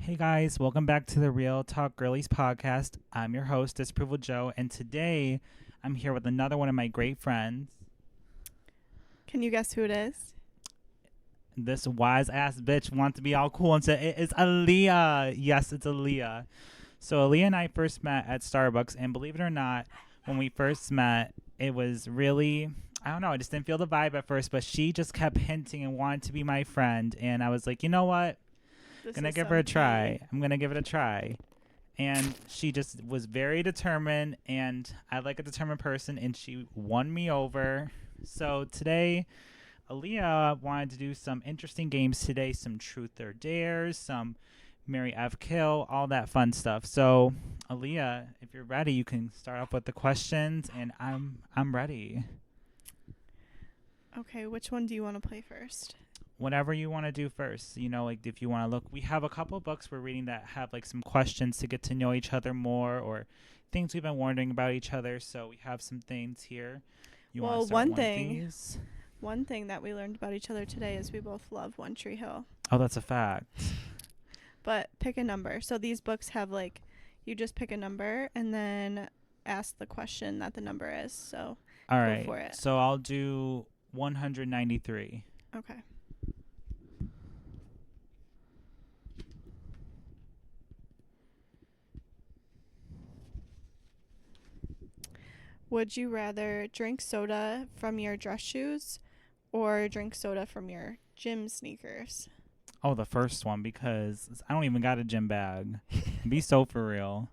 Hey guys, welcome back to the Real Talk Girlies podcast. I'm your host, Disapproval Joe, and today I'm here with another one of my great friends. Can you guess who it is? This wise ass bitch wants to be all cool and say it is Aaliyah. Yes, it's Aaliyah. So Aaliyah and I first met at Starbucks, and believe it or not, when we first met, it was really, I don't know, I just didn't feel the vibe at first, but she just kept hinting and wanted to be my friend, and I was like, you know what? I'm gonna give her a try. I'm gonna give it a try. And she just was very determined, and I like a determined person, and she won me over. So today, Aaliyah wanted to do some interesting games today, some truth or dares, some Mary F. Kill, all that fun stuff. So Aaliyah, if you're ready, you can start off with the questions, and I'm ready. Okay, which one do you want to play first? Whatever you want to do first, like if you want to look, we have a couple books we're reading that have like some questions to get to know each other more, or things we've been wondering about each other. So we have some things here. Well, one thing that we learned about each other today is we both love One Tree Hill. Oh, that's a fact. But pick a number. So these books have like, you just pick a number and then ask the question that the number is. So all go right, for it. so I'll do 193. Okay. Would you rather drink soda from your dress shoes or drink soda from your gym sneakers? Oh, the first one, because I don't even got a gym bag. Be so for real.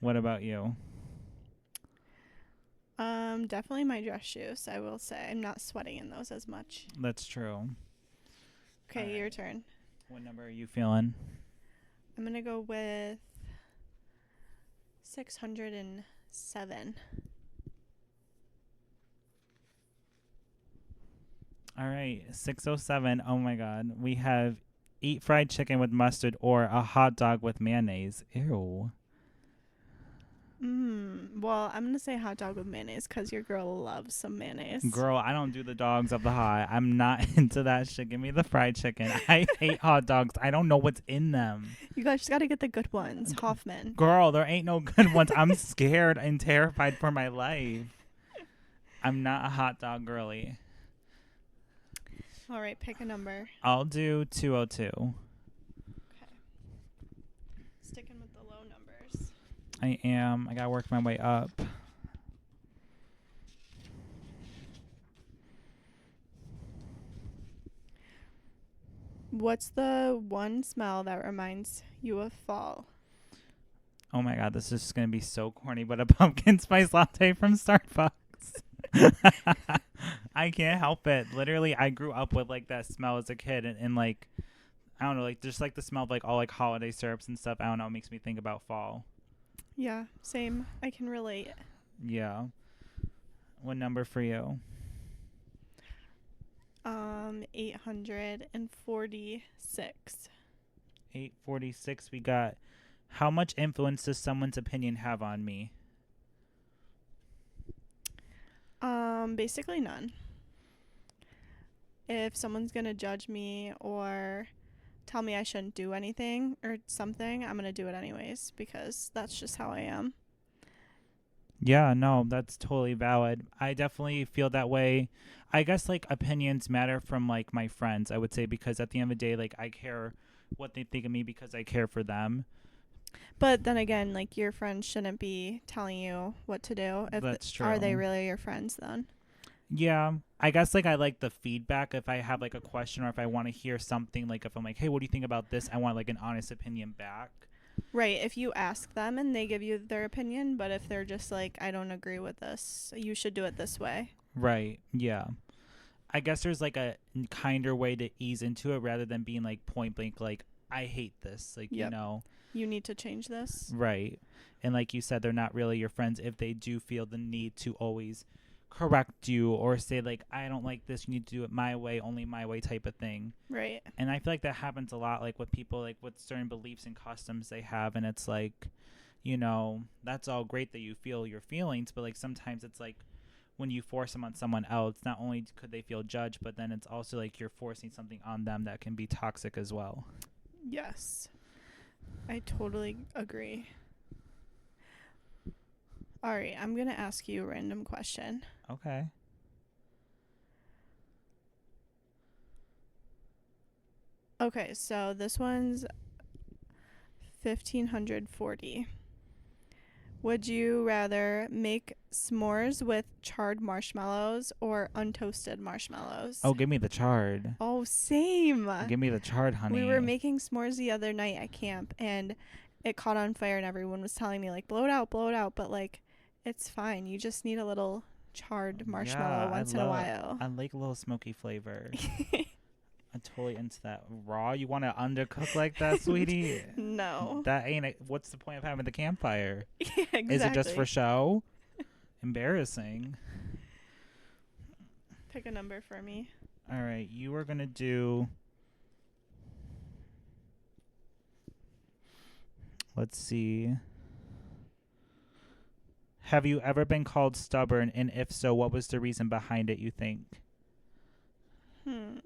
What about you? Definitely my dress shoes, I will say. I'm not sweating in those as much. That's true. Okay, All your right. turn. What number are you feeling? I'm going to go with 607. All right, 607. Oh my god. We have eat fried chicken with mustard or a hot dog with mayonnaise. Ew. Well, I'm going to say hot dog with mayonnaise because your girl loves some mayonnaise. Girl, I don't do the dogs of the hot. I'm not into that shit. Give me the fried chicken. I hate hot dogs. I don't know what's in them. You guys just got to get the good ones. Hoffman. Girl, there ain't no good ones. I'm scared and terrified for my life. I'm not a hot dog girly. All right, pick a number. I'll do 202. Okay. Sticking with the low numbers. I am. I gotta work my way up. What's the one smell that reminds you of fall? Oh my god, this is gonna be so corny, but a pumpkin spice latte from Starbucks. I can't help it. Literally, I grew up with like that smell as a kid, and like, I don't know, like just like the smell of like all like holiday syrups and stuff. I don't know, it makes me think about fall. Yeah, same. I can relate. Yeah. What number for you? 846. 846. We got. How much influence does someone's opinion have on me? Basically none. If someone's gonna judge me or tell me I shouldn't do anything or something, I'm gonna do it anyways because that's just how I am. Yeah, no, that's totally valid. I definitely feel that way. I guess like opinions matter from like my friends, I would say, because at the end of the day, like I care what they think of me because I care for them. But then again, like your friends shouldn't be telling you what to do. That's true. Are they really your friends then? Yeah, I guess like I like the feedback if I have like a question or if I want to hear something, like if I'm like, hey, what do you think about this? I want like an honest opinion back. Right, if you ask them and they give you their opinion, but if they're just like, I don't agree with this, you should do it this way. Right, yeah. I guess there's like a kinder way to ease into it rather than being like point blank, like, I hate this, like, Yep. you know. You need to change this. Right. And like you said, they're not really your friends if they do feel the need to always correct you or say like, I don't like this, you need to do it my way, only my way type of thing. Right. And I feel like that happens a lot, like with people, like with certain beliefs and customs they have, and it's like, that's all great that you feel your feelings, but like sometimes it's like when you force them on someone else, not only could they feel judged, but then it's also like you're forcing something on them that can be toxic as well. Yes. I totally agree. All right, I'm going to ask you a random question. Okay. Okay, so this one's 1540. Would you rather make s'mores with charred marshmallows or untoasted marshmallows? Oh, give me the charred. Oh, same. Give me the charred, We were honey. making s'mores the other night at camp and it caught on fire and everyone was telling me like blow it out, but like it's fine. You just need a little charred marshmallow Yeah, once in a while. I like a little smoky flavor. I'm totally into that. Raw? You want to undercook like that, sweetie? No. That ain't it. What's the point of having the campfire? Yeah, Is it just for exactly. show? Embarrassing. Pick a number for me. All right, you are gonna do. Let's see. Have you ever been called stubborn, and if so, what was the reason behind it? You think? Hmm.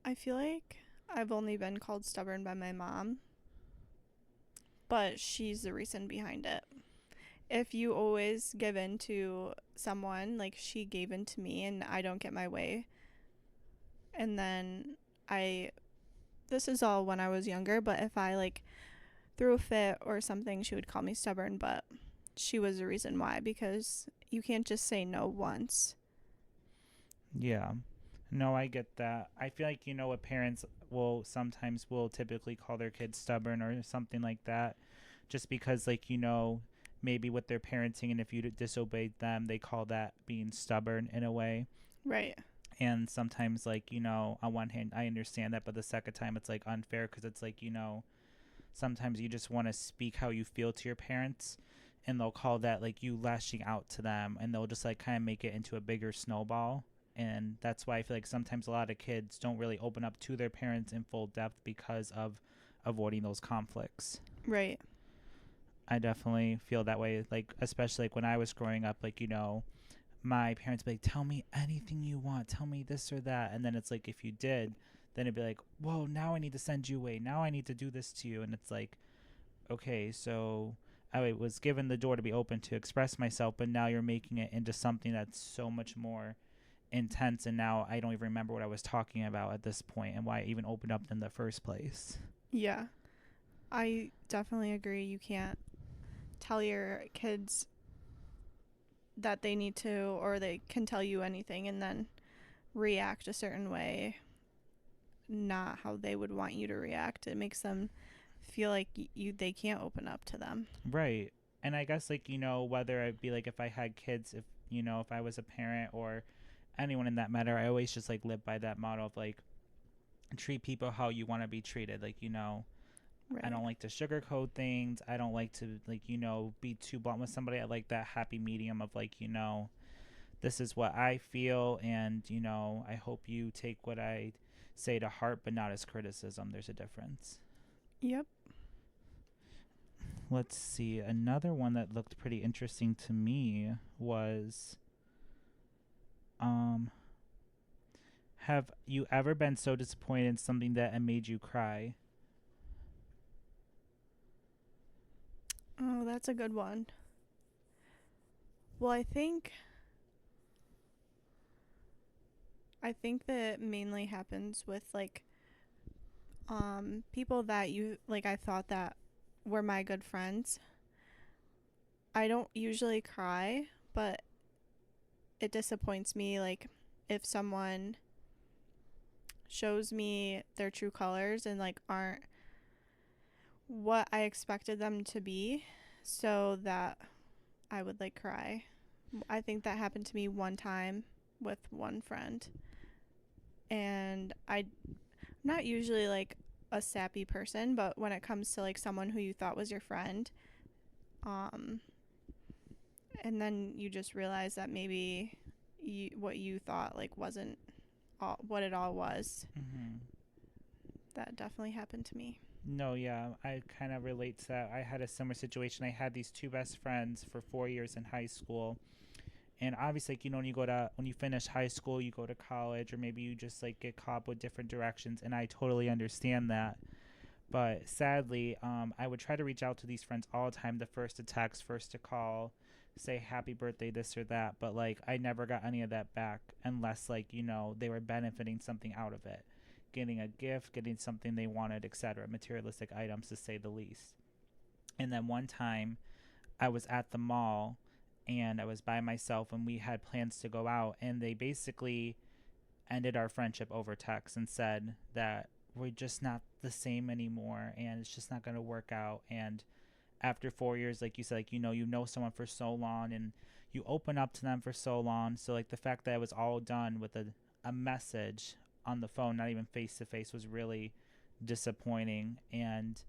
I feel like I've only been called stubborn by my mom, but she's the reason behind it. If you always give in to someone, like she gave in to me and I don't get my way, and then I this is all when I was younger, but if I like threw a fit or something, she would call me stubborn, but she was the reason why because you can't just say no once. Yeah. No, I get that. I feel like what parents will sometimes will typically call their kids stubborn or something like that, just because maybe with their parenting, and if you disobeyed them, they call that being stubborn in a way. Right. And sometimes on one hand I understand that, but the second time it's like unfair because it's like sometimes you just want to speak how you feel to your parents, and they'll call that like you lashing out to them, and they'll just like kind of make it into a bigger snowball. And that's why I feel like sometimes a lot of kids don't really open up to their parents in full depth because of avoiding those conflicts. Right. I definitely feel that way, like especially like when I was growing up, like my parents would be like, tell me anything you want, tell me this or that, and then it's like if you did, then it'd be like, whoa, now I need to send you away, now I need to do this to you. And it's like, okay, so I was given the door to be open to express myself, but now you're making it into something that's so much more intense, and now I don't even remember what I was talking about at this point and why I even opened up in the first place. Yeah. I definitely agree. You can't tell your kids that they need to, or they can tell you anything and then react a certain way, not how they would want you to react. It makes them feel like they can't open up to them. Right. And I guess like whether it be like if I had kids, if I was a parent or anyone in that matter, I always just like live by that motto of like treat people how you want to be treated. Like I Right. don't like to sugarcoat things. I don't like to like be too blunt with somebody. I like that happy medium of like this is what I feel, and I hope you take what I say to heart, but not as criticism. There's a difference. Yep. Let's see. Another one that looked pretty interesting to me was um have you ever been so disappointed in something that it made you cry? Oh, that's a good one. Well, I think that mainly happens with like people that you like I thought that were my good friends. I don't usually cry, but it disappoints me like if someone shows me their true colors and like aren't what I expected them to be, so that I would like cry. I think that happened to me one time with one friend. And I'm not usually like a sappy person, but when it comes to like someone who you thought was your friend, um and then you just realize that maybe what you thought like wasn't what it all was. Mm-hmm. That definitely happened to me. No, yeah, I kind of relate to that. I had a similar situation. I had these two best friends for 4 years in high school, And obviously, like, when you finish high school, you go to college, or maybe you just like get caught up with different directions. And I totally understand that. But sadly, I would try to reach out to these friends all the time, the first to text, first to call, say happy birthday, this or that. But like, I never got any of that back unless, like, they were benefiting something out of it, getting a gift, getting something they wanted, etc. Materialistic items, to say the least. And then one time, I was at the mall and I was by myself, and we had plans to go out, and they basically ended our friendship over text and said that we're just not the same anymore, and it's just not going to work out. And after 4 years, like you said, like, you know someone for so long, and you open up to them for so long. So like, the fact that it was all done with a message on the phone, not even face to face, was really disappointing. And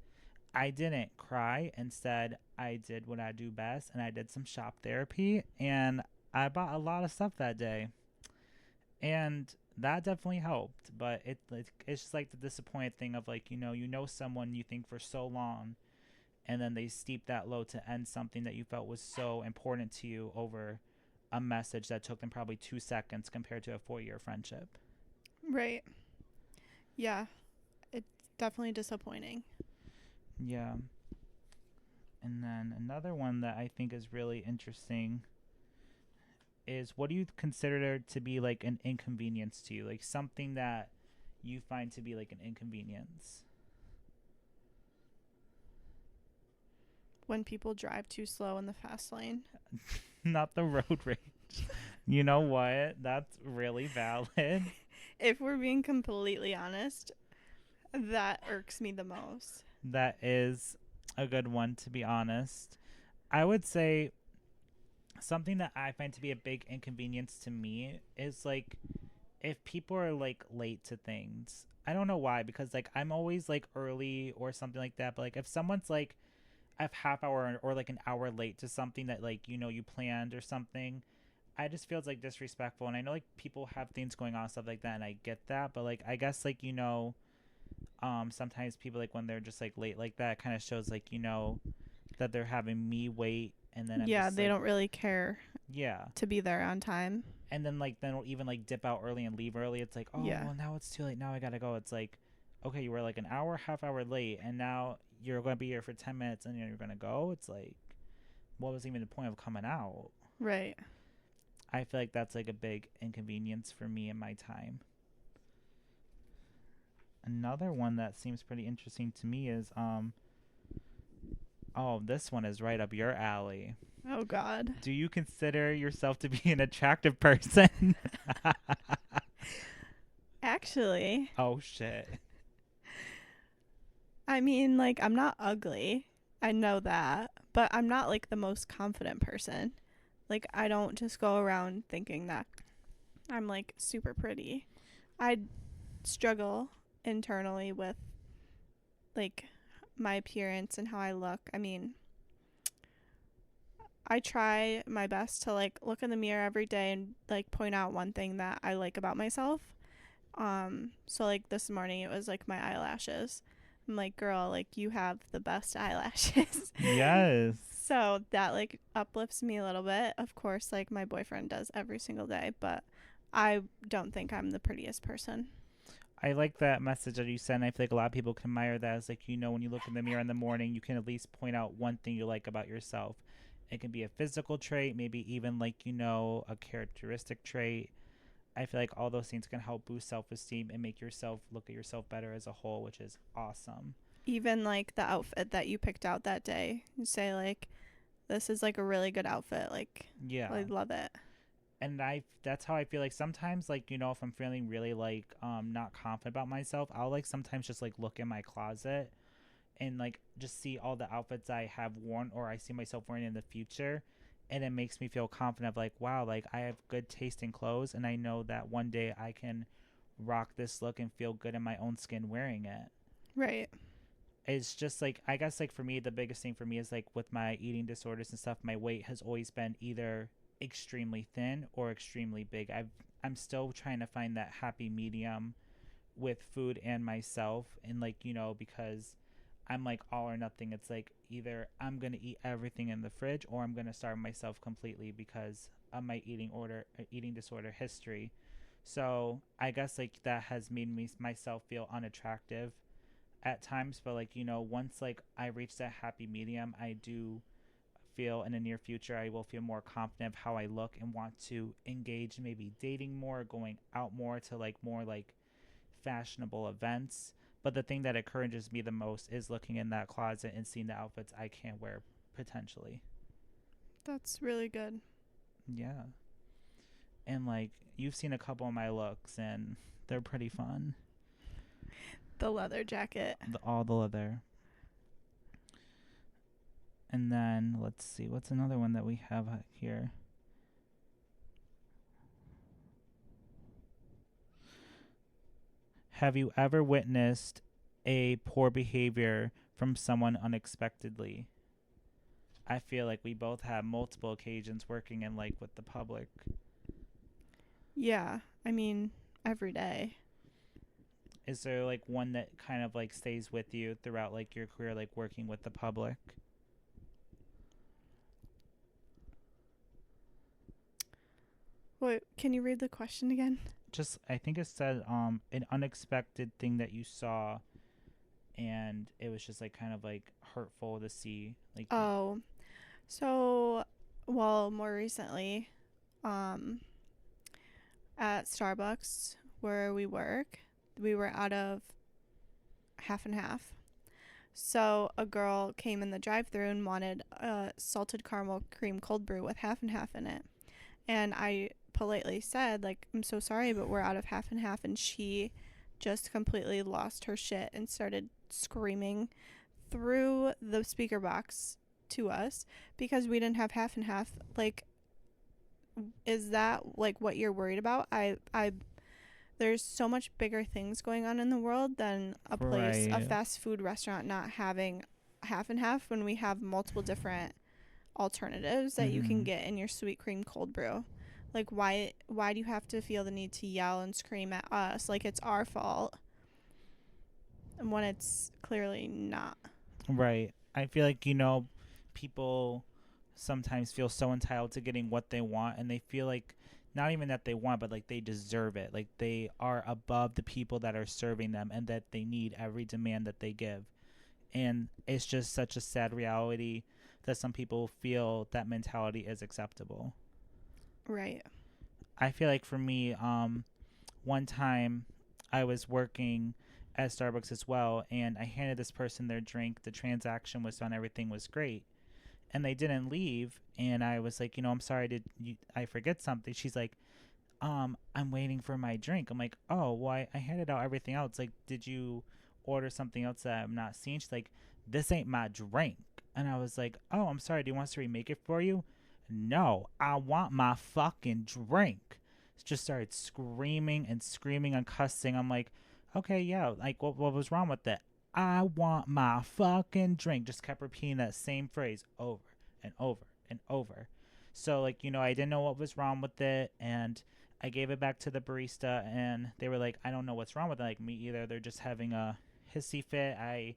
I didn't cry. Instead, I did what I do best, and I did some shop therapy, and I bought a lot of stuff that day. And that definitely helped. But it's just like the disappointed thing of, like, you know someone you think for so long, and then they steep that low to end something that you felt was so important to you over a message that took them probably 2 seconds compared to a 4-year friendship. Right. Yeah. It's definitely disappointing. Yeah. And then another one that I think is really interesting is, what do you consider to be like an inconvenience to you? Like something that you find to be like an inconvenience. When people drive too slow in the fast lane. Not the road rage. You know what? That's really valid. If we're being completely honest, that irks me the most. That is a good one, to be honest. I would say something that I find to be a big inconvenience to me is like, if people are like late to things. I don't know why, because like I'm always like early or something like that. But like, if someone's like a half hour or like an hour late to something that, like, you planned or something, I just feel it's like disrespectful. And I know like people have things going on, stuff like that, and I get that. But like, I guess, like, sometimes people, like, when they're just like late like that, kind of shows, like, that they're having me wait, and then I'm Yeah, just they like, don't really care yeah. to be there on time. And then like, then we'll even like dip out early and leave early. It's like, oh Yeah. well, now it's too late, now I gotta go. It's like, okay, you were like an hour, half hour late, and now you're gonna be here for 10 minutes and you're gonna go. It's like, what was even the point of coming out? Right. I feel like that's like a big inconvenience for me in my time. Another one that seems pretty interesting to me is, oh, this one is right up your alley. Oh God. Do you consider yourself to be an attractive person? Actually, Oh shit. I mean, like, I'm not ugly. I know that. But I'm not, like, the most confident person. Like, I don't just go around thinking that I'm, like, super pretty. I struggle internally with, like, my appearance and how I look. I mean, I try my best to, like, look in the mirror every day and, like, point out one thing that I like about myself. So, like, this morning it was, like, my eyelashes. I'm like, girl, like, you have the best eyelashes. Yes. So that, like, uplifts me a little bit. Of course, like, my boyfriend does every single day, but I don't think I'm the prettiest person. I like that message that you sent. I feel like a lot of people can admire that. As like, when you look in the mirror in the morning, you can at least point out one thing you like about yourself. It can be a physical trait, maybe even like, a characteristic trait. I feel like all those things can help boost self esteem and make yourself look at yourself better as a whole, which is awesome. Even, like, the outfit that you picked out that day. You say, like, this is, like, a really good outfit. Like, Yeah. I love it. And that's how I feel like sometimes, like, if I'm feeling really like not confident about myself, I'll like sometimes just like look in my closet and like just see all the outfits I have worn or I see myself wearing in the future, and it makes me feel confident of like, wow, like I have good taste in clothes, and I know that one day I can rock this look and feel good in my own skin wearing it. Right. It's just like, I guess, like for me, the biggest thing for me is like with my eating disorders and stuff, my weight has always been either extremely thin or extremely big. I'm still trying to find that happy medium with food and myself, and like, because I'm like all or nothing. It's like either I'm going to eat everything in the fridge or I'm going to starve myself completely, because my eating disorder history. So I guess like that has made me myself feel unattractive at times, but like once like I reach that happy medium, I do feel in the near future I will feel more confident of how I look and want to engage maybe dating more, going out more to like more like fashionable events. But the thing that encourages me the most is looking in that closet and seeing the outfits I can wear potentially. That's really good. Yeah. And like you've seen a couple of my looks and they're pretty fun. The leather jacket. All the leather. And then let's see, what's another one that we have here? Have you ever witnessed a poor behavior from someone unexpectedly? I feel like we both have multiple occasions working in like with the public. Yeah, I mean, every day. Is there like one that kind of like stays with you throughout like your career, like working with the public? Wait, can you read the question again? Just I think it said an unexpected thing that you saw and it was just like kind of like hurtful to see like Oh, so, well, more recently, um, at Starbucks where we work, we were out of half and half. So a girl came in the drive-through and wanted a salted caramel cream cold brew with half and half in it. And I politely said, like, I'm so sorry, but we're out of half and half. And she just completely lost her shit and started screaming through the speaker box to us because we didn't have half and half. Like, is that like what you're worried about? I there's so much bigger things going on in the world than a right. fast food restaurant not having half and half when we have multiple different alternatives that you can Mm-hmm. get in your sweet cream cold brew. Like, why do you have to feel the need to yell and scream at us like it's our fault when it's clearly not? Right. I feel like, people sometimes feel so entitled to getting what they want and they feel like not even that they want, but like they deserve it. Like they are above the people that are serving them and that they need every demand that they give. And it's just such a sad reality that some people feel that mentality is acceptable. Right. I feel like for me, one time I was working at Starbucks as well, and I handed this person their drink. The transaction was done, everything was great, and they didn't leave. And I was like, I'm sorry, I forget something? She's like, I'm waiting for my drink. I'm like, oh, well, I handed out everything else. Like, did you order something else that I'm not seeing? She's like, this ain't my drink. And I was like, oh, I'm sorry. Do you want us to remake it for you? No, I want my fucking drink. Just started screaming and screaming and cussing. I'm like, okay, yeah, like, what was wrong with it? I want my fucking drink. Just kept repeating that same phrase over and over and over. So, like, I didn't know what was wrong with it. And I gave it back to the barista, and they were like, I don't know what's wrong with it. Like, me either. They're just having a hissy fit. I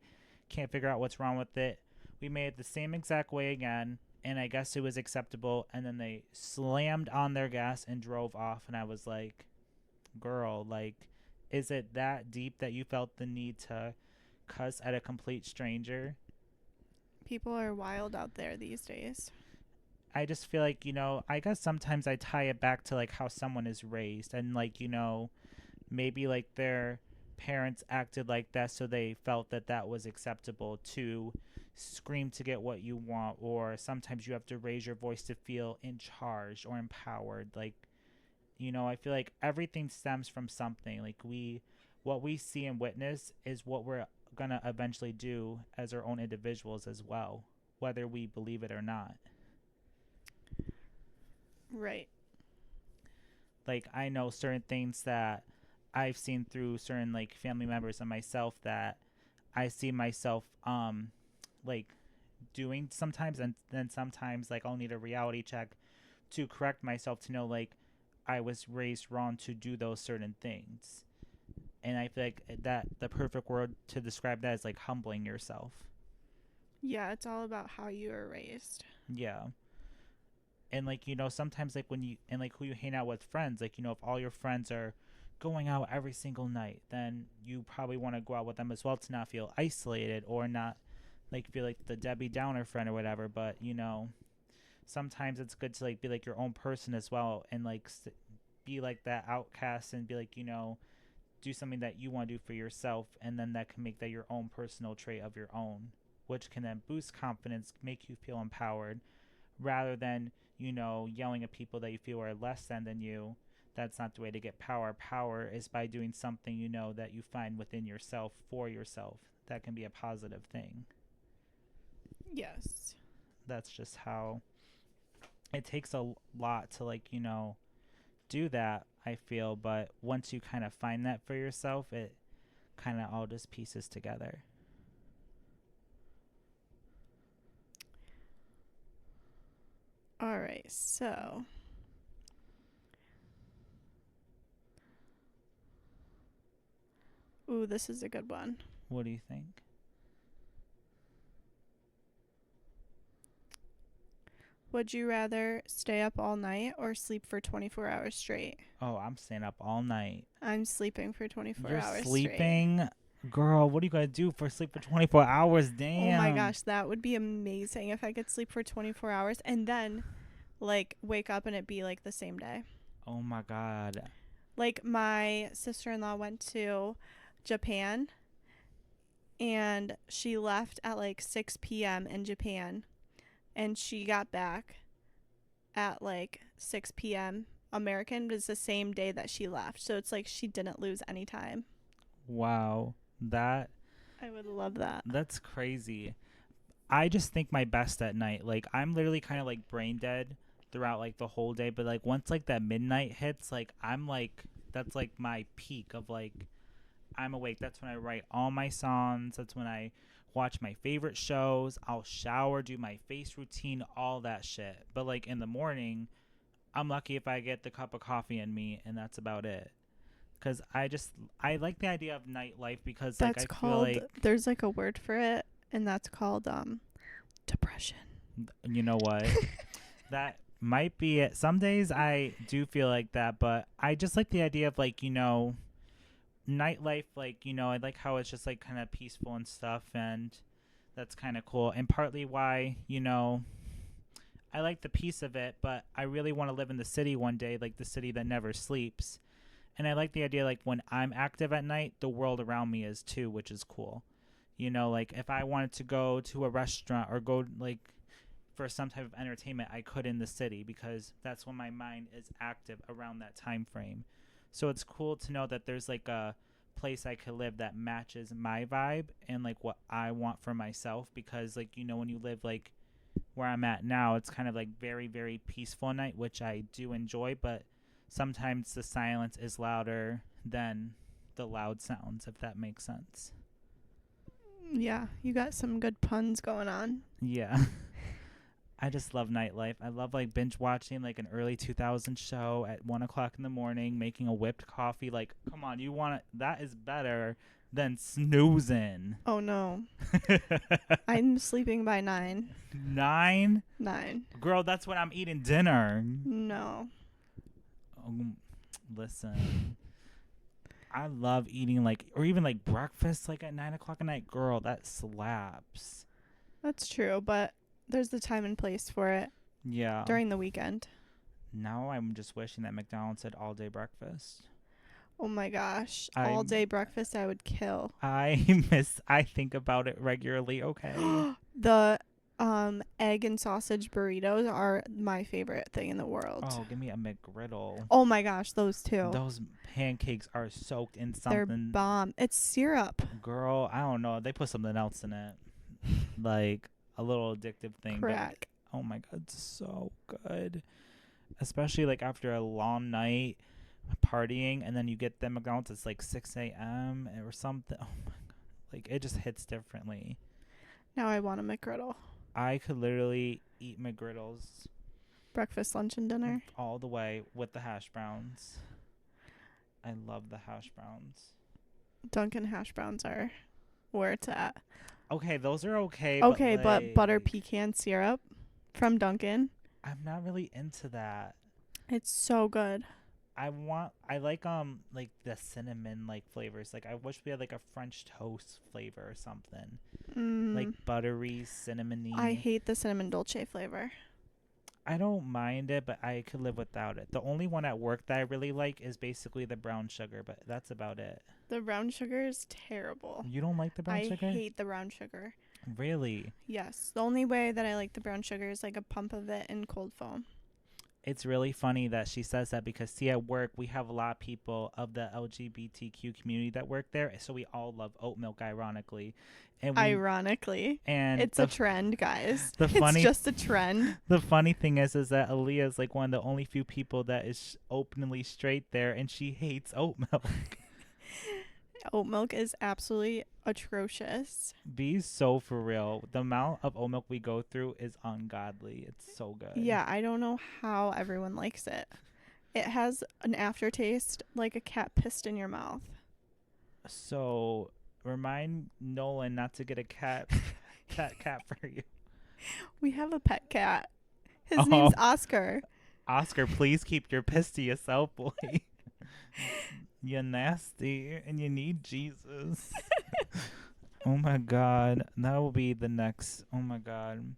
can't figure out what's wrong with it. We made it the same exact way again, and I guess it was acceptable. And then they slammed on their gas and drove off. And I was like, girl, like, is it that deep that you felt the need to cuss at a complete stranger? People are wild out there these days. I just feel like, I guess sometimes I tie it back to like how someone is raised and like, maybe like their parents acted like that so they felt that that was acceptable to scream to get what you want, or sometimes you have to raise your voice to feel in charge or empowered. Like, I feel like everything stems from something. Like what we see and witness is what we're going to eventually do as our own individuals as well, whether we believe it or not. Right. Like I know certain things that I've seen through certain like family members and myself that I see myself like doing sometimes, and then sometimes like I'll need a reality check to correct myself to know like I was raised wrong to do those certain things. And I feel like that the perfect word to describe that is like humbling yourself. Yeah, it's all about how you were raised. Yeah. And like, sometimes like when you and like who you hang out with friends, like, if all your friends are going out every single night, then you probably want to go out with them as well to not feel isolated or not like feel like the Debbie Downer friend or whatever. But sometimes it's good to like be like your own person as well, and like be like that outcast and be like, do something that you want to do for yourself, and then that can make that your own personal trait of your own, which can then boost confidence, make you feel empowered, rather than yelling at people that you feel are less than you. That's not the way to get power. Power is by doing something that you find within yourself for yourself. That can be a positive thing. Yes. That's just how it takes a lot to like do that, I feel. But once you kind of find that for yourself, it kind of all just pieces together. All right, so ooh, this is a good one. What do you think? Would you rather stay up all night or sleep for 24 hours straight? Oh, I'm staying up all night. I'm sleeping for 24 You're hours sleeping? straight. Girl, what are you going to do for sleep for 24 hours? Oh my Damn. gosh, that would be amazing if I could sleep for 24 hours and then like wake up and it be like the same day. Oh my God. Like my sister-in-law went to Japan and she left at like 6 p.m. in Japan and she got back at like 6 p.m. American, but it's the same day that she left. So it's like she didn't lose any time. Wow. I would love that. That's crazy. I just think my best at night. Like I'm literally kind of like brain dead throughout like the whole day, but like once like that midnight hits, like I'm like that's like my peak of like I'm awake. That's when I write all my songs. That's when I watch my favorite shows. I'll shower, do my face routine, all that shit. But like in the morning, I'm lucky if I get the cup of coffee in me, and that's about it. Cause I like the idea of nightlife because like That's I feel called like there's like a word for it and that's called depression. you know what that might be it. Some days I do feel like that, but I just like the idea of like nightlife, like I like how it's just like kind of peaceful and stuff, and that's kind of cool. And partly why I like the peace of it, but I really want to live in the city one day, like the city that never sleeps. And I like the idea like when I'm active at night, the world around me is too, which is cool. Like if I wanted to go to a restaurant or go like for some type of entertainment, I could in the city because that's when my mind is active around that time frame. So it's cool to know that there's like a place I could live that matches my vibe and like what I want for myself, because like when you live like where I'm at now, it's kind of like very, very peaceful at night, which I do enjoy, but sometimes the silence is louder than the loud sounds, if that makes sense. Yeah, you got some good puns going on. Yeah. I just love nightlife. I love like binge watching like an early 2000s show at 1 o'clock in the morning, making a whipped coffee. Like, come on, you want it? That is better than snoozing. Oh no. I'm sleeping by 9. 9? 9. Girl, that's when I'm eating dinner. No. Listen, I love eating like, or even like breakfast like at 9 o'clock at night. Girl, that slaps. That's true, but there's the time and place for it. Yeah. During the weekend. Now I'm just wishing that McDonald's had all day breakfast. Oh my gosh. All day breakfast I would kill. I think about it regularly, okay? The egg and sausage burritos are my favorite thing in the world. Oh, give me a McGriddle. Oh my gosh, those two. Those pancakes are soaked in something. They're bomb. It's syrup. Girl, I don't know. They put something else in it. Like a little addictive thing. Crack. But, oh my God, it's so good. Especially like after a long night partying, and then you get them McDonald's, it's like 6 a.m. or something. Oh my God. Like it just hits differently. Now I want a McGriddle. I could literally eat McGriddles Breakfast, lunch, and dinner. all the way with the hash browns. I love the hash browns. Dunkin' hash browns are where it's at. Okay, those are okay. Okay, but butter pecan syrup from Dunkin'. I'm not really into that. It's so good. I like the cinnamon like flavors. Like I wish we had like a French toast flavor or something. Like Mm, buttery, I cinnamony. hate the cinnamon dolce flavor. I don't mind it, but I could live without it. The only one at work that I really like is basically the brown sugar, but that's about it. The brown sugar is terrible. You don't like the brown I sugar? hate the brown sugar. Really? Yes. The only way that I like the brown sugar is like a pump of it in cold foam. It's really funny that she says that because see at work we have a lot of people of the LGBTQ community that work there, so we all love oat milk ironically. And we Ironically, and it's a trend, guys. the It's funny just a trend. the funny thing is that Aaliyah is like one of the only few people that is openly straight there and she hates oat milk. Oat milk is absolutely atrocious. Be so for real. The amount of oat milk we go through is ungodly. It's so good. Yeah, I don't know how everyone likes it. It has an aftertaste like a cat pissed in your mouth. So remind Nolan not to get a cat for you. We have a pet cat. His Oh. name's Oscar. Oscar, please keep your piss to yourself, boy. You're nasty and you need Jesus. Oh my god. That will be the next. Oh my god.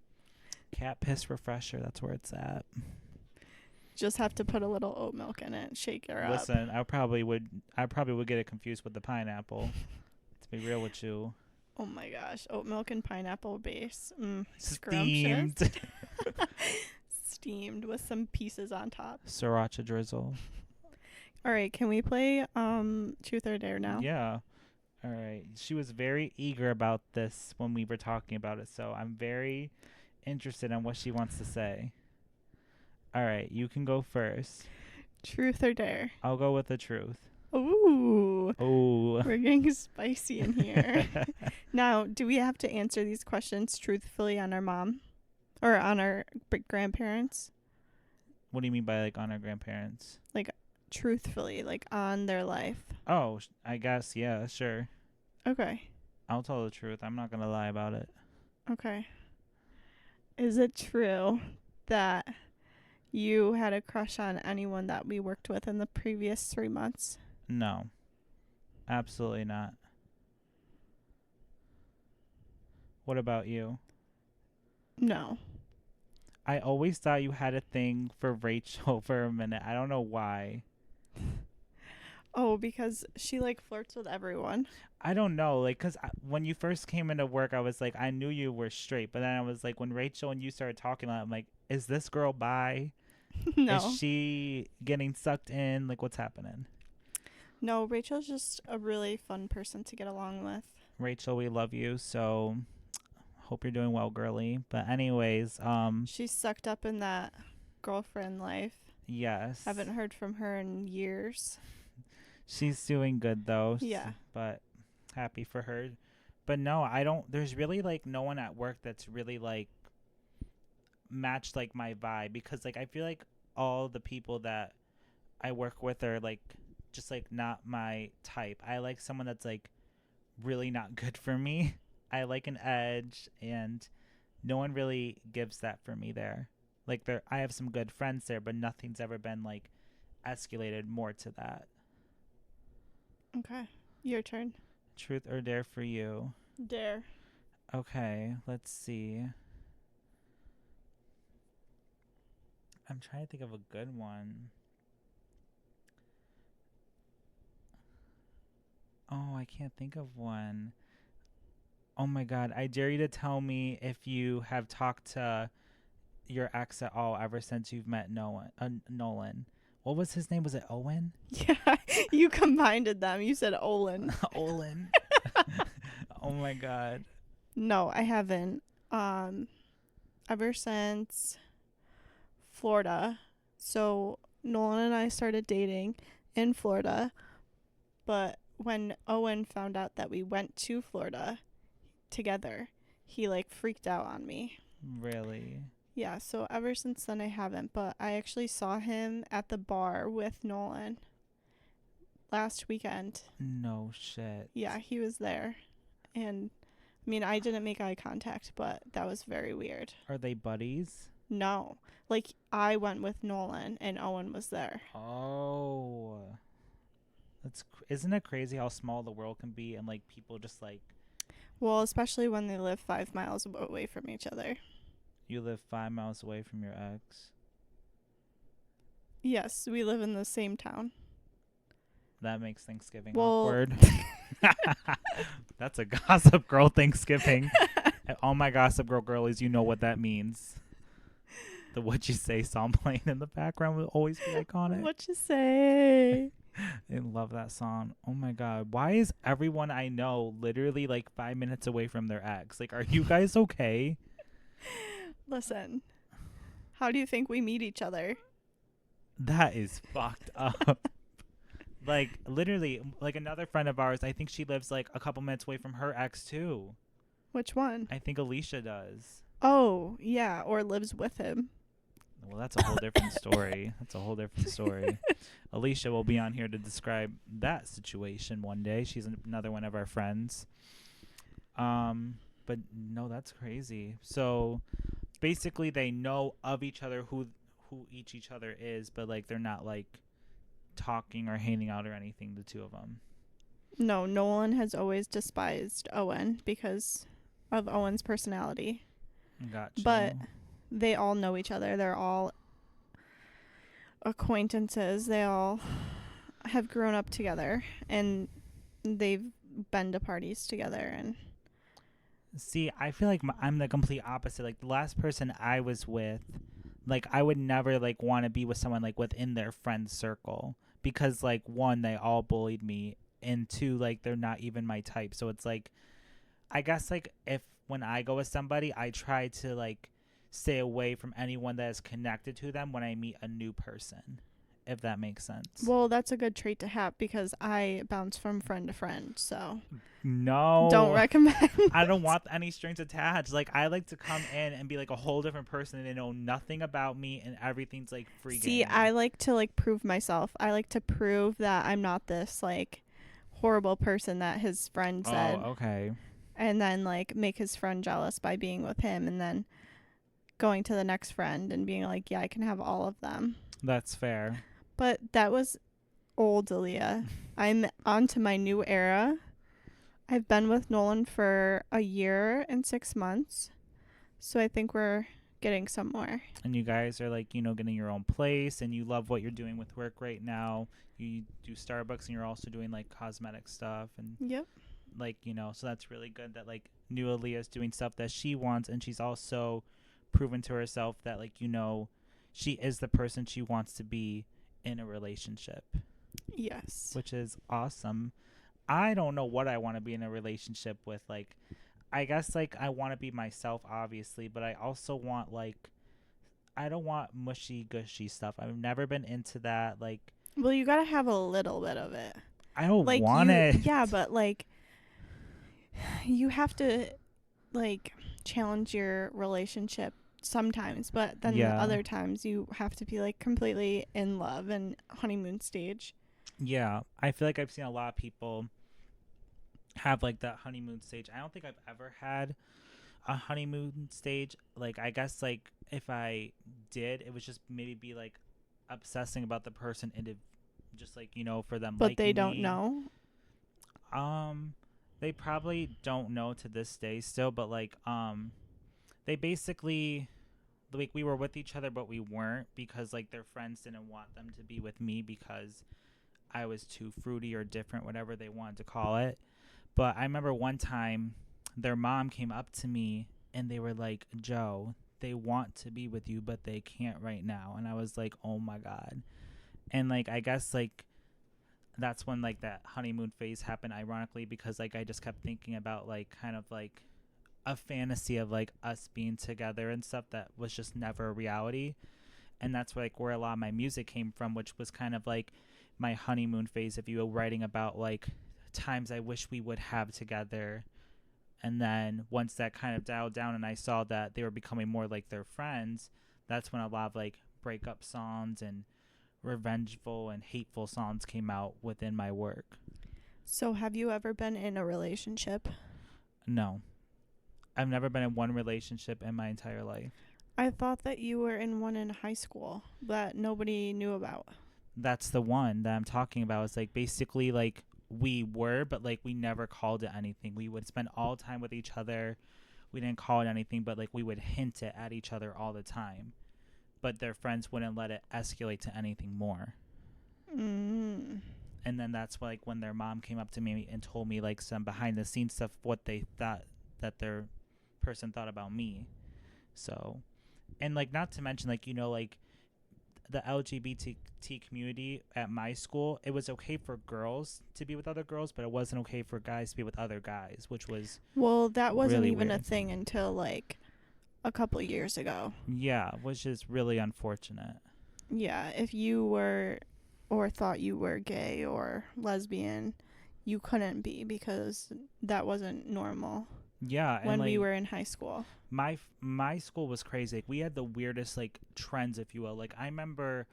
Cat piss refresher. That's where it's at. Just have to put a little oat milk in it, shake her up. Listen, I probably would get it confused with the pineapple. To be real with you. Oh my gosh, oat milk and pineapple base. Steamed. Scrumptious. Steamed with some pieces on top. Sriracha drizzle. All right, can we play Truth or Dare now? Yeah. All right. She was very eager about this when we were talking about it, so I'm very interested in what she wants to say. All right, you can go first. Truth or Dare? I'll go with the truth. Ooh. Oh. We're getting spicy in here. Now, do we have to answer these questions truthfully on our mom? Or on our grandparents? What do you mean by like on our grandparents? Truthfully, like on their life. Oh, I guess, yeah, sure. Okay. I'll tell the truth. I'm not going to lie about it. Okay. Is it true that you had a crush on anyone that we worked with in the previous 3 months? No. Absolutely not. What about you? No. I always thought you had a thing for Rachel for a minute. I don't know why. Oh, because she like flirts with everyone. I don't know, like, cause when you first came into work, I was like, I knew you were straight, but then I was like, when Rachel and you started talking, I'm like, is this girl bi? No. Is she getting sucked in? Like, what's happening? No, Rachel's just a really fun person to get along with. Rachel, we love you, so hope you're doing well, girly. But anyways, She's sucked up in that girlfriend life. yes, Haven't heard from her in years. she's doing good though. Yeah. But happy for her. But no, I don't. There's really like no one at work that's really like matched like my vibe because like I feel like all the people that I work with are like just like not my type. I like someone that's like really not good for me. I like an edge and no one really gives that for me there. Like I have some good friends there, but nothing's ever been like escalated more to that. Okay. Your turn. Truth or dare for you? Dare. Okay, let's see. I'm trying to think of a good one. Oh, I can't think of one. Oh my god, I dare you to tell me if you have talked to your ex at all ever since you've met Nolan. What was his name? Was it Owen? Yeah, you combined them. You said Olin. Olin. Oh my god. No, I haven't. Ever since Florida. So Nolan and I started dating in Florida, but when Owen found out that we went to Florida together, he like freaked out on me. Really? Yeah, so ever since then I haven't, but I actually saw him at the bar with Nolan last weekend. No shit. Yeah, he was there. And I mean, I didn't make eye contact, but that was very weird. Are they buddies? No. Like, I went with Nolan and Owen was there. Oh, isn't it crazy how small the world can be and like people just like Well, especially when they live 5 miles away from each other. you live 5 miles away from your ex. Yes, we live in the same town. That makes Thanksgiving Well, awkward. That's a Gossip Girl Thanksgiving. And all my Gossip Girl girlies, you know what that means. The What You Say song playing in the background will always be iconic. what you say? I love that song. Oh my God. Why is everyone I know literally like 5 minutes away from their ex? Like, are you guys okay? Listen, how do you think we meet each other? That is fucked up. Like, literally, like another friend of ours, I think she lives like a couple minutes away from her ex too. Which one? I think Alicia does. Oh, yeah, or lives with him. Well, that's a whole different story. That's a whole different story. Alicia will be on here to describe that situation one day. She's another one of our friends. But no, that's crazy. So basically, they know of each other who each other is, but like they're not like talking or hanging out or anything. The two of them. No, Nolan has always despised Owen because of Owen's personality. Gotcha. But they all know each other. They're all acquaintances. They all have grown up together and they've been to parties together. And see, I feel like I'm the complete opposite. Like the last person I was with, like I would never like want to be with someone like within their friend circle because like one, they all bullied me, and two, like they're not even my type. So it's like I guess like if when I go with somebody, I try to like stay away from anyone that is connected to them when I meet a new person, if that makes sense. well, that's a good trait to have because I bounce from friend to friend. So no, don't recommend. I don't want any strings attached. Like I like to come in and be like a whole different person and they know nothing about me and everything's like free See, game. I like to like prove myself. I like to prove that I'm not this like horrible person that his friend said. Oh, okay. And then like make his friend jealous by being with him and then going to the next friend and being like, yeah, I can have all of them. That's fair. But that was old Aaliyah. I'm on to my new era. I've been with Nolan for a year and 6 months. So I think we're getting somewhere. And you guys are like, you know, getting your own place and you love what you're doing with work right now. You do Starbucks and you're also doing like cosmetic stuff and Yep. like, you know, so that's really good that like new Aaliyah's doing stuff that she wants and she's also proven to herself that like, you know, she is the person she wants to be in a relationship. Yes. Which is awesome. I don't know what I want to be in a relationship with. Like, I guess like I want to be myself, obviously, but I also want like I don't want mushy gushy stuff. I've never been into that. Like, well, you got to have a little bit of it. I don't Like want it. Yeah, but like you have to like challenge your relationship sometimes, but then Yeah. other times you have to be like completely in love and honeymoon stage. Yeah, I feel like I've seen a lot of people have like that honeymoon stage. I don't think I've ever had a honeymoon stage. Like, I guess like if I did, it was just maybe be like obsessing about the person and just like, you know, for them But liking they don't me. know. They probably don't know to this day still, but like they basically like we were with each other but we weren't because like their friends didn't want them to be with me because I was too fruity or different, whatever they wanted to call it. But I remember one time their mom came up to me and they were like, Joe, they want to be with you but they can't right now. And I was like, oh my God. And like I guess like that's when like that honeymoon phase happened, ironically, because like I just kept thinking about like kind of like a fantasy of like us being together and stuff that was just never a reality. And that's like where a lot of my music came from, which was kind of like my honeymoon phase, if you will, writing about like times I wish we would have together. And then once that kind of dialed down and I saw that they were becoming more like their friends, that's when a lot of like breakup songs and revengeful and hateful songs came out within my work. So have you ever been in a relationship? No. I've never been in one relationship in my entire life. I thought that you were in one in high school that nobody knew about. That's the one that I'm talking about. It's like basically like we were, but like we never called it anything. We would spend all time with each other. We didn't call it anything, but like we would hint it at each other all the time. But their friends wouldn't let it escalate to anything more. Mm. And then that's like when their mom came up to me and told me like some behind the scenes stuff, what they thought that their person thought about me. So, and like not to mention like like the LGBT community at my school, it was okay for girls to be with other girls, but it wasn't okay for guys to be with other guys, which was Well, that wasn't really even a weird. thing until like a couple years ago. Yeah, which is really unfortunate. Yeah, if you were or thought you were gay or lesbian, you couldn't be because that wasn't normal Yeah, and when we like were in high school. my school was crazy. Like, we had the weirdest like trends, if you will. Like I remember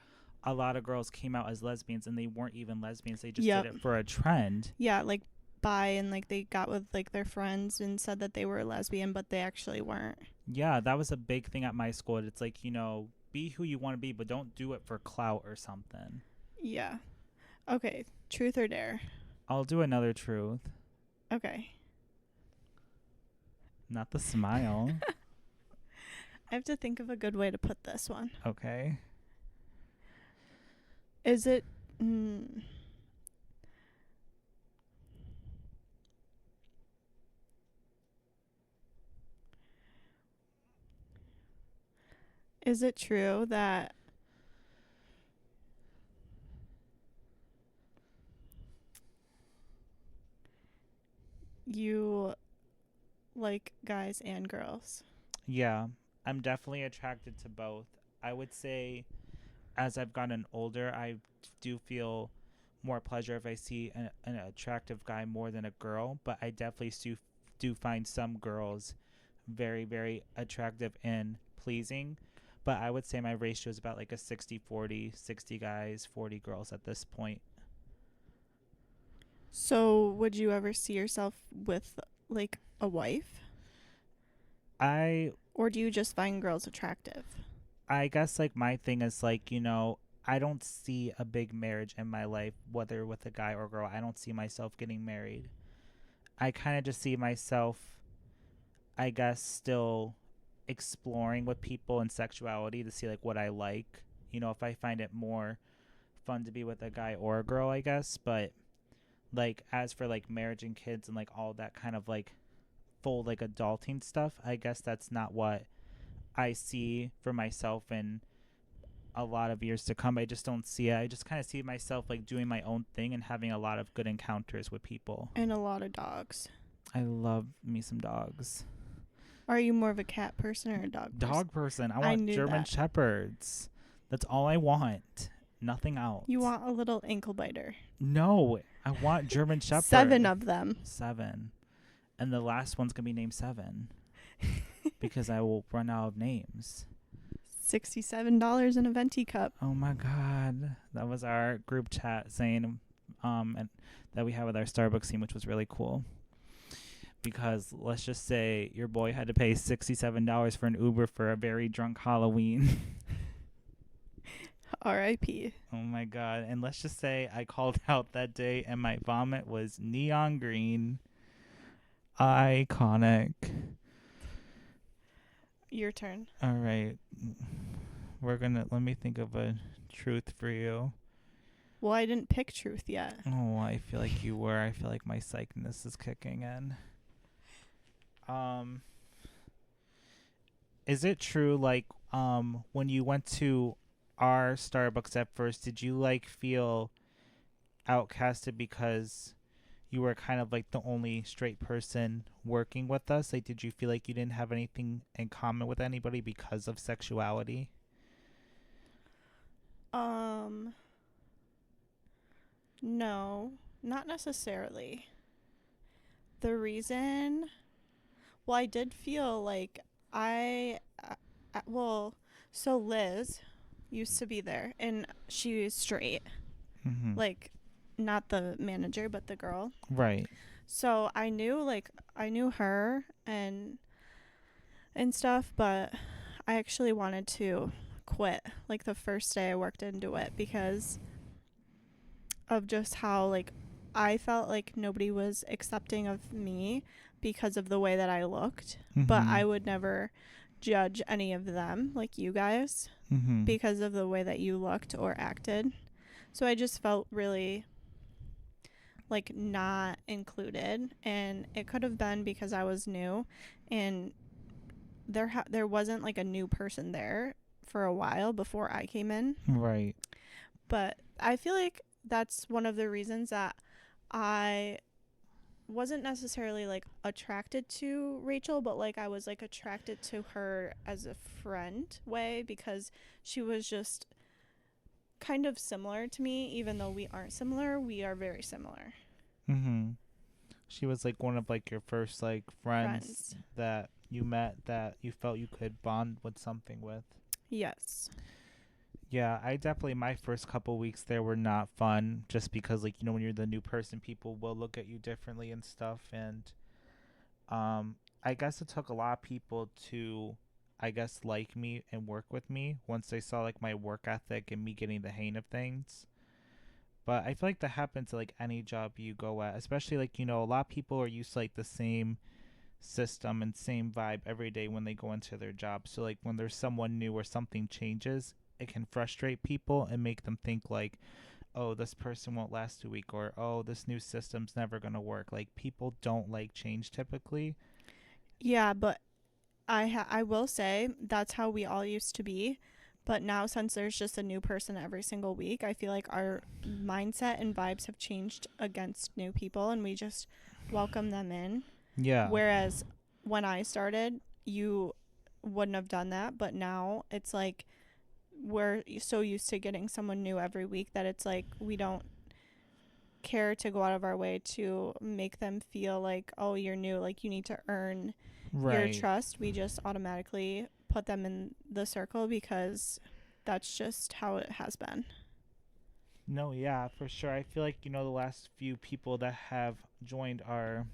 a lot of girls came out as lesbians and they weren't even lesbians. They just Yep. did it for a trend. Yeah, like bi and like they got with like their friends and said that they were lesbian, but they actually weren't. Yeah, that was a big thing at my school. It's like, be who you want to be, but don't do it for clout or something. Yeah. Okay, truth or dare? I'll do another truth. Okay. Not the smile. I have to think of a good way to put this one. Okay. Is it mm, is it true that you like guys and girls? Yeah, I'm definitely attracted to both. I would say as I've gotten older, I do feel more pleasure if I see an attractive guy more than a girl, but I definitely do find some girls very, very attractive and pleasing. But I would say my ratio is about like a 60-40, 60 guys, 40 girls at this point. So, would you ever see yourself with like a wife? I Or do you just find girls attractive? I guess like my thing is like, I don't see a big marriage in my life, whether with a guy or girl. I don't see myself getting married. I kind of just see myself, I guess, still exploring with people and sexuality to see like what I like. If I find it more fun to be with a guy or a girl, I guess. But like as for like marriage and kids and like all that kind of like full like adulting stuff, I guess that's not what I see for myself in a lot of years to come. I just don't see it. I just kind of see myself like doing my own thing and having a lot of good encounters with people. And a lot of dogs. I love me some dogs. Are you more of a cat person or a dog person? Dog person. I I want knew German that. Shepherds. That's all I want. Nothing else. You want a little ankle biter. No, I want German Shepherd. 7 of them. 7. And the last one's going to be named 7 because I will run out of names. $67 in a venti cup. Oh my god. That was our group chat saying and that we had with our Starbucks team, which was really cool. Because let's just say your boy had to pay $67 for an Uber for a very drunk Halloween. R.I.P. Oh my god. And let's just say I called out that day and my vomit was neon green. Iconic. Your turn. All right. Let me think of a truth for you. Well, I didn't pick truth yet. Oh, I feel like you were. I feel like my psychness is kicking in. Is it true, like, when you went to our Starbucks at first, did you, like, feel outcasted because you were kind of, like, the only straight person working with us? Like, did you feel like you didn't have anything in common with anybody because of sexuality? No, not necessarily. The reason, well, I did feel like so Liz used to be there and she was straight, Mm-hmm. like not the manager, but the girl. Right. So I knew her and stuff, but I actually wanted to quit like the first day I worked into it because of just how like I felt like nobody was accepting of me because of the way that I looked, but Mm-hmm. I would never judge any of them like you guys Mm-hmm. because of the way that you looked or acted. So I just felt really like not included, and it could have been because I was new and there wasn't like a new person there for a while before I came in. Right. But I feel like that's one of the reasons that I wasn't necessarily like attracted to Rachel, but like I was like attracted to her as a friend way because she was just kind of similar to me. Even though we aren't similar, we are very similar Mm-hmm. She was like one of like your first like friends friends. that you met that you felt you could bond with something with. Yes. Yeah, I definitely my first couple weeks there were not fun just because like when you're the new person people will look at you differently and stuff and um I guess it took a lot of people to I guess like me and work with me once they saw like my work ethic and me getting the hang of things. But I feel like that happens to like any job you go at, especially like a lot of people are used to like the same system and same vibe every day when they go into their job. So like when there's someone new or something changes, it can frustrate people and make them think like, oh, this person won't last a week or oh, this new system's never going to work. Like people don't like change typically. Yeah, but I will say that's how we all used to be. But now, since there's just a new person every single week, I feel like our mindset and vibes have changed against new people, and we just welcome them in. Yeah. Whereas when I started, you wouldn't have done that, but now it's like we're so used to getting someone new every week that it's like we don't care to go out of our way to make them feel like, oh, you're new, like you need to earn your Right. trust. We just automatically put them in the circle because that's just how it has been. No, yeah, for sure. I feel like, the last few people that have joined our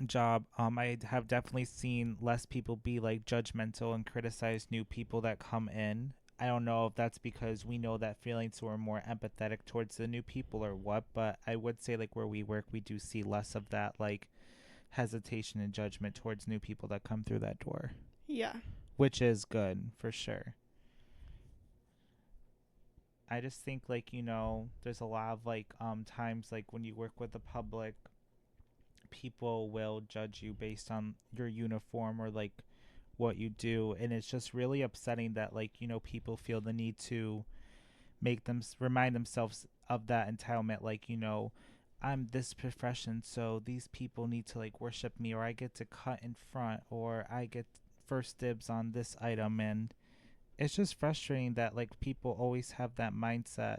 job, I have definitely seen less people be like judgmental and criticize new people that come in. I don't know if that's because we know that feeling, so we're more empathetic towards the new people or what, but I would say like where we work, we do see less of that like hesitation and judgment towards new people that come through that door, Yeah. which is good for sure. I just think like, there's a lot of like times like when you work with the public, people will judge you based on your uniform or like what you do, and it's just really upsetting that like people feel the need to make them remind themselves of that entitlement, like I'm this profession so these people need to like worship me, or I get to cut in front, or I get first dibs on this item. And it's just frustrating that like people always have that mindset,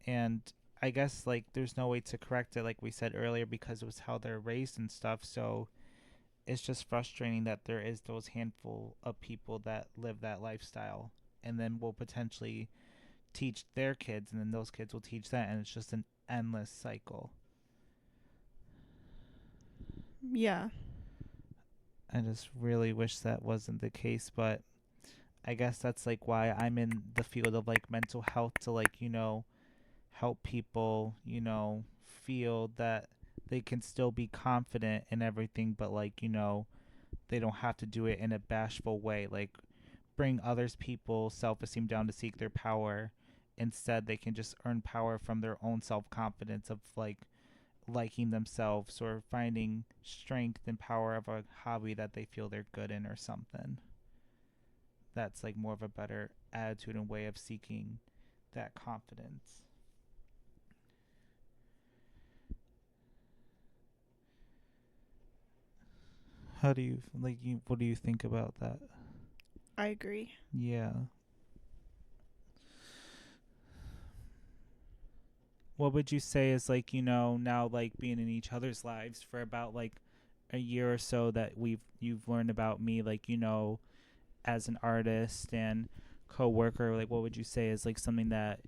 and I guess like there's no way to correct it like we said earlier because it was how they're raised and stuff. So it's just frustrating that there is those handful of people that live that lifestyle and then will potentially teach their kids, and then those kids will teach that, and it's just an endless cycle. Yeah. I just really wish that wasn't the case, but I guess that's like why I'm in the field of like mental health, to like help people feel that they can still be confident in everything, but like they don't have to do it in a bashful way, like bring others people self-esteem down to seek their power. Instead they can just earn power from their own self-confidence of like liking themselves or finding strength and power of a hobby that they feel they're good in or something. That's like more of a better attitude and way of seeking that confidence. How do you like what do you think about that? I agree. Yeah. What would you say is like, now like being in each other's lives for about like a year or so that you've learned about me, like, as an artist and co-worker, like what would you say is like something that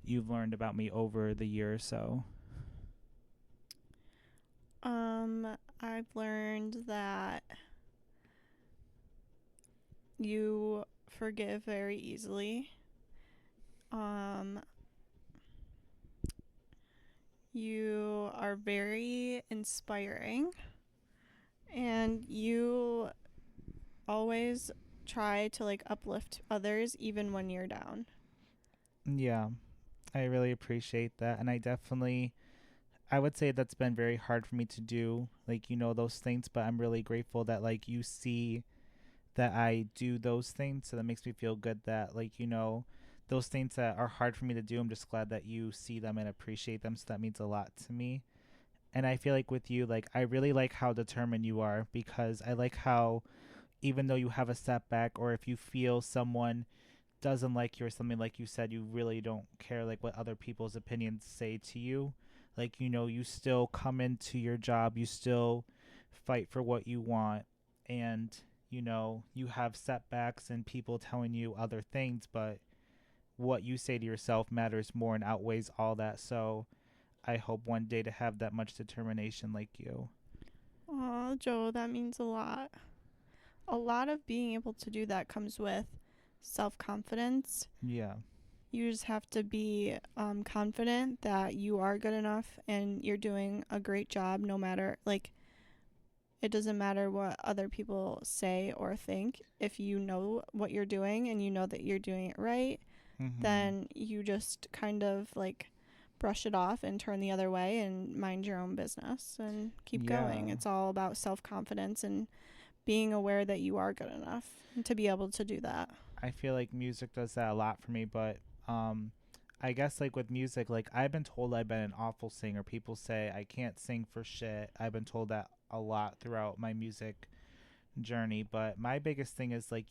you've learned about me over the year or so? I've learned that You forgive very easily. Um, you are very inspiring, and you always try to like uplift others even when you're down. Yeah, I really appreciate that. And I would say that's been very hard for me to do, like, those things, but I'm really grateful that, like, you see that I do those things. So that makes me feel good that, like, those things that are hard for me to do, I'm just glad that you see them and appreciate them. So that means a lot to me. And I feel like with you, like, I really like how determined you are because I like how, even though you have a setback or if you feel someone doesn't like you or something, like you said, you really don't care like what other people's opinions say to you. Like, you still come into your job, you still fight for what you want, and you have setbacks and people telling you other things, but what you say to yourself matters more and outweighs all that. So I hope one day to have that much determination like you. Aw, Joe, that means a lot. A lot of being able to do that comes with self confidence. Yeah. You just have to be confident that you are good enough and you're doing a great job no matter, like, it doesn't matter what other people say or think. If you know what you're doing and you know that you're doing it right, Mhm. then you just kind of like brush it off and turn the other way and mind your own business and keep going. Yeah. It's all about self confidence and being aware that you are good enough to be able to do that. I feel like music does that a lot for me, but um I guess like with music, like I've been told I've been an awful singer. People say I can't sing for shit. I've been told that a lot throughout my music journey, but my biggest thing is like,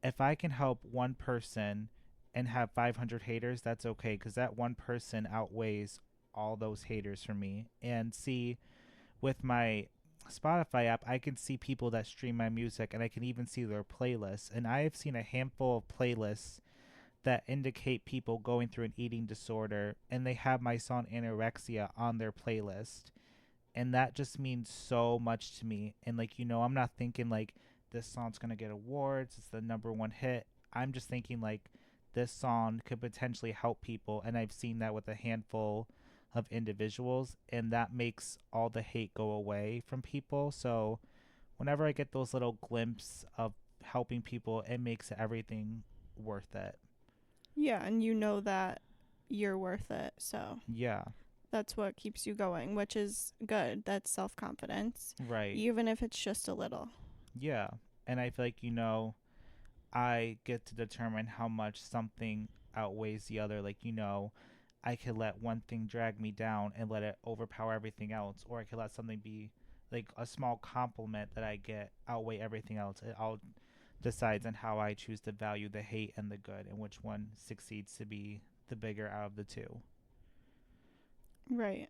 if I can help one person and have 500 haters, that's okay cuz that one person outweighs all those haters for me. And see, with my Spotify app, I can see people that stream my music and I can even see their playlists. And I have seen a handful of playlists that indicate people going through an eating disorder and they have my song Anorexia on their playlist. And that just means so much to me. And like, I'm not thinking like this song's going to get awards, it's the number one hit. I'm just thinking like this song could potentially help people. And I've seen that with a handful of individuals, and that makes all the hate go away from people. So whenever I get those little glimpses of helping people, it makes everything worth it. Yeah, and you know that you're worth it. So Yeah, that's what keeps you going, which is good. That's self confidence, right. even if it's just a little. Yeah. And I feel like, I get to determine how much something outweighs the other. Like, I could let one thing drag me down and let it overpower everything else, or I could let something be like a small compliment that I get outweigh everything else. It all decides on how I choose to value the hate and the good and which one succeeds to be the bigger out of the two. Right.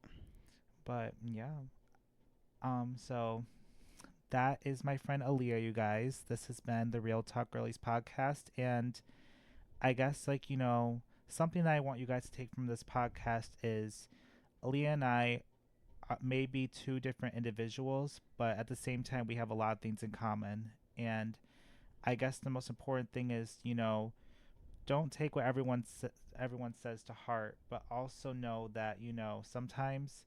But yeah. So that is my friend Aaliyah, you guys. This has been the Real Talk Girlies podcast. And I guess, like, something that I want you guys to take from this podcast is Aaliyah and I may be two different individuals, but at the same time, we have a lot of things in common. And I guess the most important thing is, don't take what everyone says to heart, but also know that, sometimes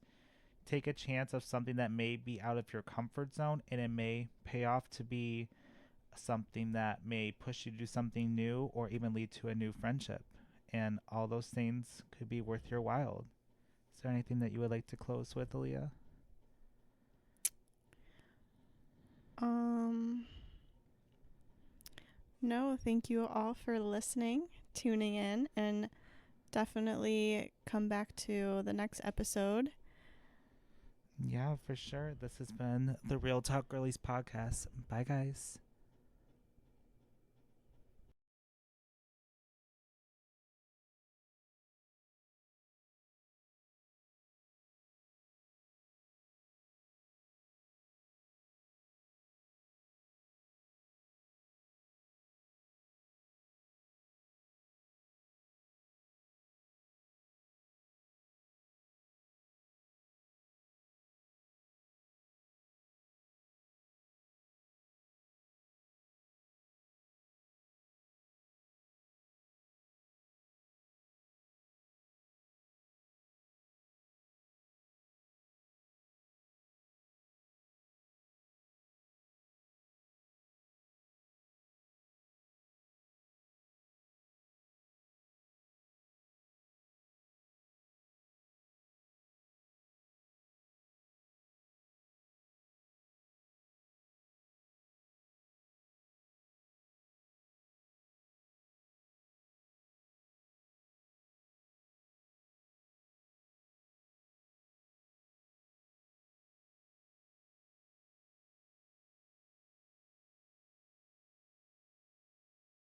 take a chance of something that may be out of your comfort zone and it may pay off to be something that may push you to do something new or even lead to a new friendship. And all those things could be worth your while. Is there anything that you would like to close with, Aaliyah? Um, no, thank you all for listening, tuning in, and definitely come back to the next episode. Yeah, for sure. This has been the Real Talk Girlies podcast. Bye, guys.